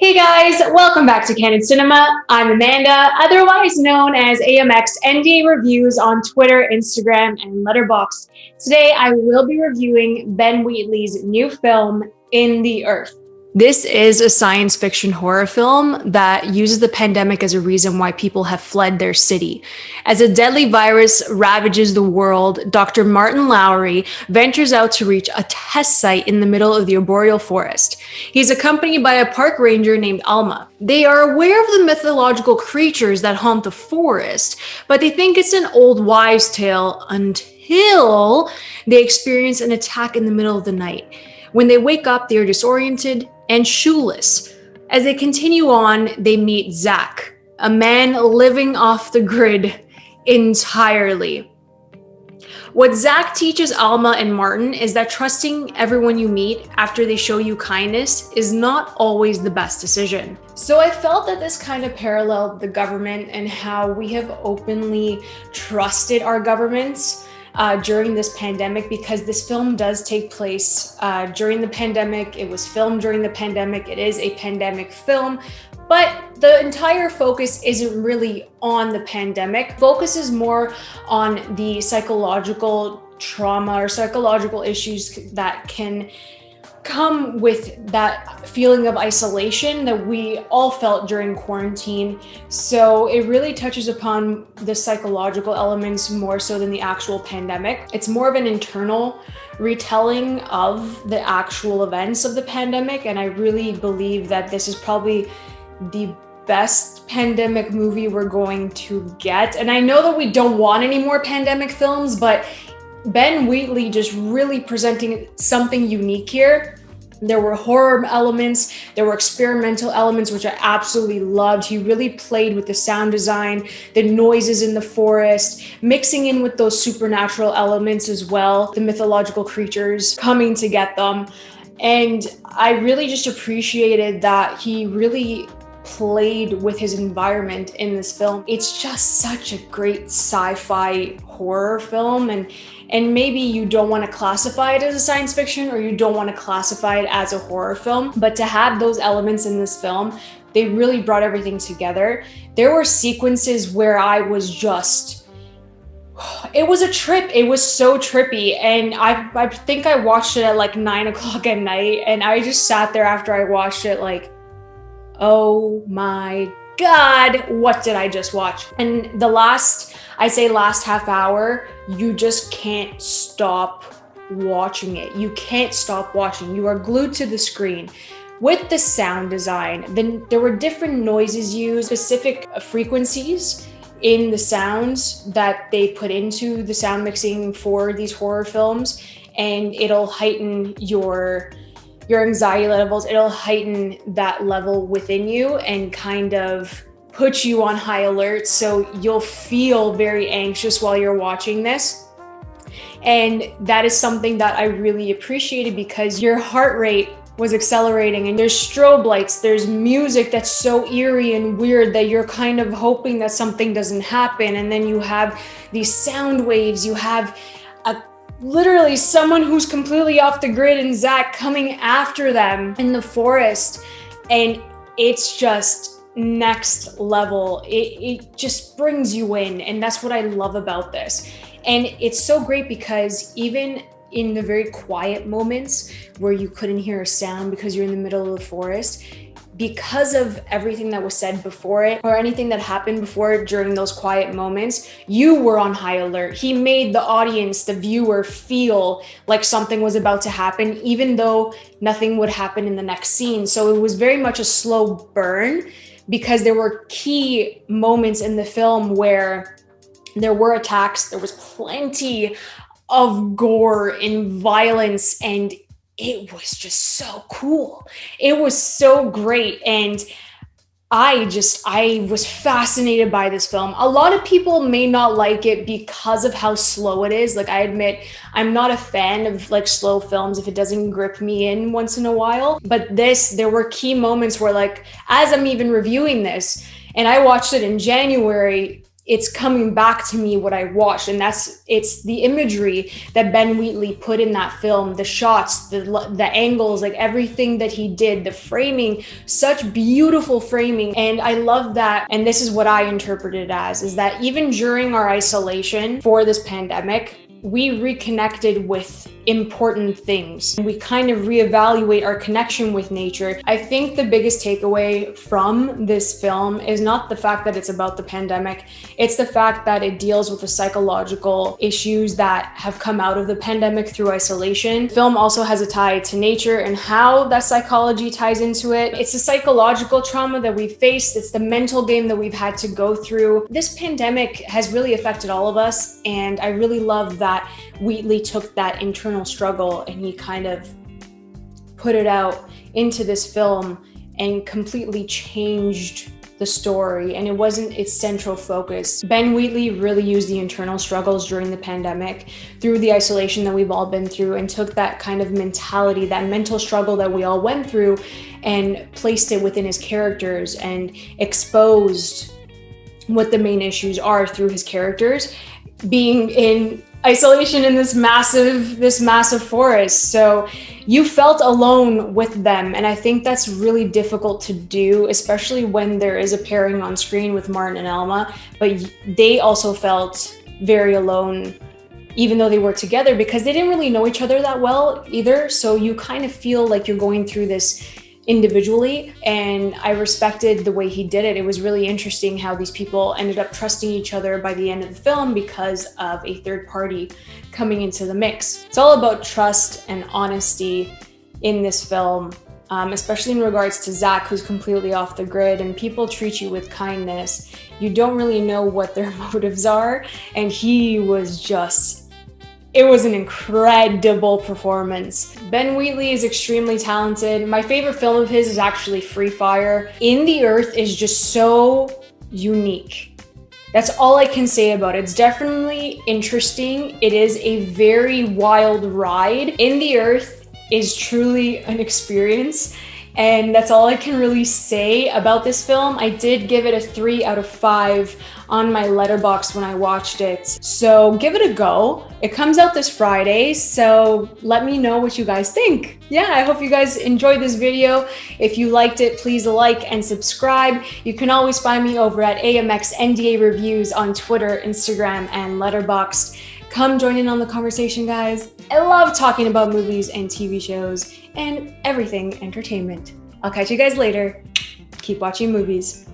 Hey guys, welcome back to Candid Cinema. I'm Amanda, otherwise known as AMX ND Reviews on Twitter, Instagram, and Letterboxd. Today I will be reviewing Ben Wheatley's new film, In the Earth. This is a science fiction horror film that uses the pandemic as a reason why people have fled their city. As a deadly virus ravages the world, Dr. Martin Lowry ventures out to reach a test site in the middle of the arboreal forest. He's accompanied by a park ranger named Alma. They are aware of the mythological creatures that haunt the forest, but they think it's an old wives' tale until they experience an attack in the middle of the night. When they wake up, they are disoriented and shoeless. As they continue on, they meet Zach, a man living off the grid entirely. What Zach teaches Alma and Martin is that trusting everyone you meet after they show you kindness is not always the best decision. So I felt that this kind of paralleled the government and how we have openly trusted our governments during this pandemic, because this film does take place during the pandemic. It was filmed during the pandemic. It is a pandemic film, but the entire focus isn't really on the pandemic. Focus is more on the psychological trauma or psychological issues that can come with that feeling of isolation that we all felt during quarantine. So it really touches upon the psychological elements more so than the actual pandemic. It's more of an internal retelling of the actual events of the pandemic, and I really believe that this is probably the best pandemic movie we're going to get. And I know that we don't want any more pandemic films, but Ben Wheatley just really presenting something unique here. There were horror elements, there were experimental elements, which I absolutely loved. He really played with the sound design, the noises in the forest, mixing in with those supernatural elements as well, the mythological creatures coming to get them. And I really just appreciated that he really played with his environment in this film. It's just such a great sci-fi horror film, and maybe you don't want to classify it as a science fiction or you don't want to classify it as a horror film, but to have those elements in this film, they really brought everything together. There were sequences where I was just, it was a trip. It was so trippy, and I think I watched it at like 9 o'clock at night, and I just sat there after I watched it like, oh my God, what did I just watch? And the last half hour, you just can't stop watching it. You can't stop watching. You are glued to the screen. With the sound design, then there were different noises used, specific frequencies in the sounds that they put into the sound mixing for these horror films, and it'll heighten your anxiety levels. It'll heighten that level within you and kind of put you on high alert. So you'll feel very anxious while you're watching this. And that is something that I really appreciated, because your heart rate was accelerating, and there's strobe lights, there's music that's so eerie and weird that you're kind of hoping that something doesn't happen. And then you have these sound waves, you have literally someone who's completely off the grid and Zach coming after them in the forest. And it's just next level. It just brings you in. And that's what I love about this. And it's so great because even in the very quiet moments where you couldn't hear a sound because you're in the middle of the forest, because of everything that was said before it or anything that happened before it during those quiet moments, you were on high alert. He made the audience, the viewer, feel like something was about to happen, even though nothing would happen in the next scene. So it was very much a slow burn, because there were key moments in the film where there were attacks, there was plenty of gore and violence, and it was just so cool. It was so great. And I was fascinated by this film. A lot of people may not like it because of how slow it is. Like, I admit, I'm not a fan of like slow films if it doesn't grip me in once in a while. But there were key moments where, like, as I'm even reviewing this, and I watched it in January, it's coming back to me what I watched, and it's the imagery that Ben Wheatley put in that film, the shots, the angles, like everything that he did, the framing, such beautiful framing. And I love that. And this is what I interpreted it as, is that even during our isolation for this pandemic, we reconnected with important things. We kind of reevaluate our connection with nature. I think the biggest takeaway from this film is not the fact that it's about the pandemic, it's the fact that it deals with the psychological issues that have come out of the pandemic through isolation. The film also has a tie to nature and how that psychology ties into it. It's the psychological trauma that we've faced. It's the mental game that we've had to go through. This pandemic has really affected all of us, and I really love that Wheatley took that internal struggle and he kind of put it out into this film and completely changed the story, and it wasn't its central focus. Ben Wheatley really used the internal struggles during the pandemic through the isolation that we've all been through, and took that kind of mentality, that mental struggle that we all went through, and placed it within his characters and exposed what the main issues are through his characters being in isolation in this massive forest. So you felt alone with them, and I think that's really difficult to do, especially when there is a pairing on screen with Martin and Alma, but they also felt very alone even though they were together, because they didn't really know each other that well either. So you kind of feel like you're going through this individually, and I respected the way he did it. It was really interesting how these people ended up trusting each other by the end of the film because of a third party coming into the mix. It's all about trust and honesty in this film, especially in regards to Zach, who's completely off the grid, and people treat you with kindness. You don't really know what their motives are, and he was just, it was an incredible performance. Ben Wheatley is extremely talented. My favorite film of his is actually Free Fire. In the Earth is just so unique. That's all I can say about it. It's definitely interesting. It is a very wild ride. In the Earth is truly an experience, and that's all I can really say about this film. I did give it a 3 out of 5 on my Letterboxd when I watched it. So give it a go. It comes out this Friday, so let me know what you guys think. Yeah, I hope you guys enjoyed this video. If you liked it, please like and subscribe. You can always find me over at AMX NDA Reviews on Twitter, Instagram, and Letterboxd. Come join in on the conversation, guys. I love talking about movies and TV shows and everything entertainment. I'll catch you guys later. Keep watching movies.